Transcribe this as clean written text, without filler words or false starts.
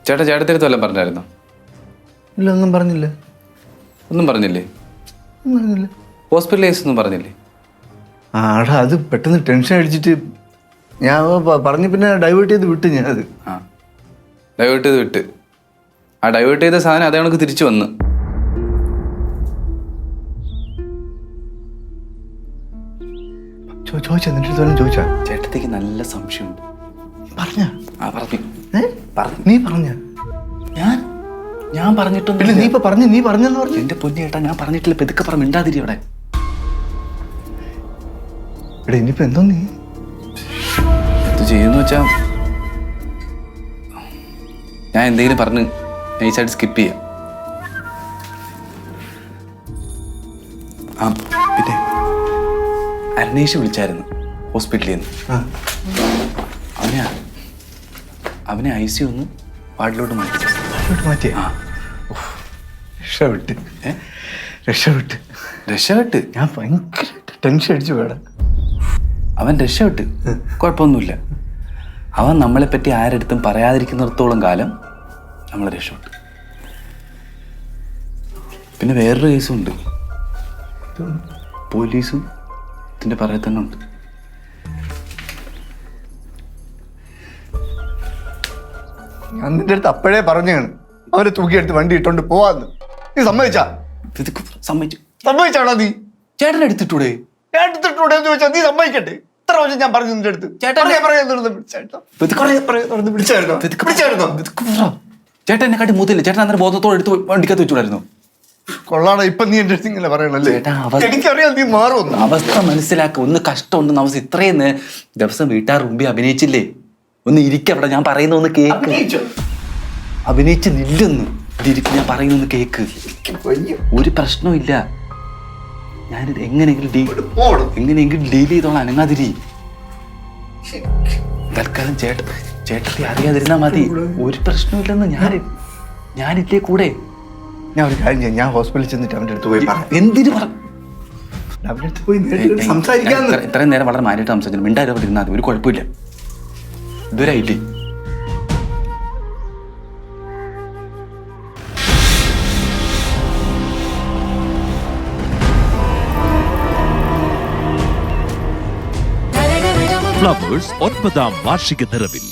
ചേട്ടത്തിരുത്ത് വല്ലതും പറഞ്ഞായിരുന്നോ? ഇല്ല, ഒന്നും പറഞ്ഞില്ല. ഒന്നും പറഞ്ഞില്ലേ? ഹോസ്പിറ്റൽ കേസ് ഒന്നും പറഞ്ഞില്ലേ? ആടാ, അത് പെട്ടെന്ന് ടെൻഷൻ അടിച്ചിട്ട് ഞാൻ പറഞ്ഞ് പിന്നെ ഡൈവേർട്ട് ചെയ്ത് വിട്ട് ഞാനത്. ഡൈവേർട്ട് ചെയ്ത് വിട്ട്. ആ ഡൈവേർട്ട് ചെയ്ത സാധനം അതേ കണക്ക് തിരിച്ചു വന്ന്. ചോദിച്ചാ നിന്റെ അടുത്ത് വല്ലതും ചോദിച്ചാ? ചേട്ടത്തേക്ക് നല്ല സംശയമുണ്ട്. പറഞ്ഞ? പറഞ്ഞു. നീ പറഞ്ഞ? ഞാൻ പറഞ്ഞിട്ടൊന്നും. നീ ഇപ്പൊ നീ പറഞ്ഞെന്ന് പറഞ്ഞു. എന്റെ പൊന്നു ചേട്ടാ, ഞാൻ പറഞ്ഞിട്ടില്ല. പെതുക്കെ പറ, മിണ്ടാതിരി അവിടെ. എടാ, ഇനിയിപ്പോ എന്തോ നീ ഇത് ചെയ്യുന്ന വെച്ചാ ഞാൻ എന്തെങ്കിലും പറഞ്ഞ് നൈസായിട്ട് സ്കിപ്പ് ചെയ്യാം. പിന്നെ അരുണേഷ് വിളിച്ചായിരുന്നു ഹോസ്പിറ്റലിൽ നിന്ന്. അവനെ ICU ഒന്ന് വാർഡിലോട്ട് മാറ്റി. രക്ഷപ്പെട്ട് ഞാൻ ഭയങ്കര ടെൻഷൻ അടിച്ചു വേടാ. അവൻ രക്ഷപ്പെട്ട്, കുഴപ്പമൊന്നുമില്ല. അവൻ നമ്മളെപ്പറ്റി ആരടുത്തും പറയാതിരിക്കുന്നിടത്തോളം കാലം നമ്മൾ രക്ഷപ്പെട്ടു. പിന്നെ വേറൊരു കേസും ഉണ്ട്. പോലീസും ഇതിൻ്റെ പറയ തന്നെ ഉണ്ട്. ഞാൻ നിന്റെ അടുത്ത് അപ്പോഴേ പറഞ്ഞാണ് അവരെ തൂക്കിയെടുത്ത് വണ്ടി ഇട്ടോണ്ട് പോവാന്ന്. നീ സമ്മതിച്ചാ? സമ്മതിച്ചാണോ നീ? ചേട്ടൻ എടുത്തിട്ടൂടെ? എടുത്തിട്ടൂടെ എന്ന് ചോദിച്ചാൽ നീ സമ്മതിക്കട്ടെ. ഇത്ര പ്രാവശ്യം ഞാൻ പറഞ്ഞു നിന്റെ അടുത്ത്. ചേട്ടൻ എന്നെക്കാട്ടി മൂത്തില്ല. ചേട്ടൻ അന്നേരം ബോധത്തോടെ എടുത്ത് വണ്ടിക്കകത്ത് വെച്ചൂടായിരുന്നു. കൊള്ളാടാ, ഇപ്പൊ നീ എന്റെ അടുത്ത് ഇങ്ങനെ പറയണല്ലേ? എനിക്കറിയാം നീ മാറും. അവസ്ഥ മനസ്സിലാക്കുക. ഒന്ന് കഷ്ടമുണ്ടെന്ന് അവസ്ഥ. ഇത്രയും ദിവസം വീട്ടാർ മുമ്പേ അഭിനയിച്ചില്ലേ? ഒന്ന് ഇരിക്കവിടെ. ഞാൻ പറയുന്ന ഒന്ന് കേക്ക്. അഭിനയിച്ചില്ലെന്ന് ഇരിക്കും. ഞാൻ പറയുന്ന ഒന്ന് കേക്ക്. ഒരു പ്രശ്നവും ഇല്ല. ഞാനിത് എങ്ങനെയെങ്കിലും ഡീൽ ചെയ്തോളാം. അനങ്ങാതിരി. തൽക്കാലം ചേട്ടത്തി അറിയാതിരുന്നാ മതി. ഒരു പ്രശ്നമില്ലെന്ന്. ഞാനില്ലേ കൂടെ. ഞാൻ ഒരു കാര്യം ചെയ്യാം. ഞാൻ ഹോസ്പിറ്റലിൽ ചെന്നിട്ട് അവൻ്റെ അടുത്ത് പോയി എന്തിനു സംസാരിക്കാൻ. ഇത്രയും നേരം വളരെ മാനായിട്ട് സംസാരിച്ചു. മിണ്ടാരും അവിടെ ഇരുന്നാൽ ഒരു കുഴപ്പമില്ല. ഇതുവരെ ആയില്ലേ? ഫ്ലവേഴ്സ് 9ാം വാർഷിക നിറവിൽ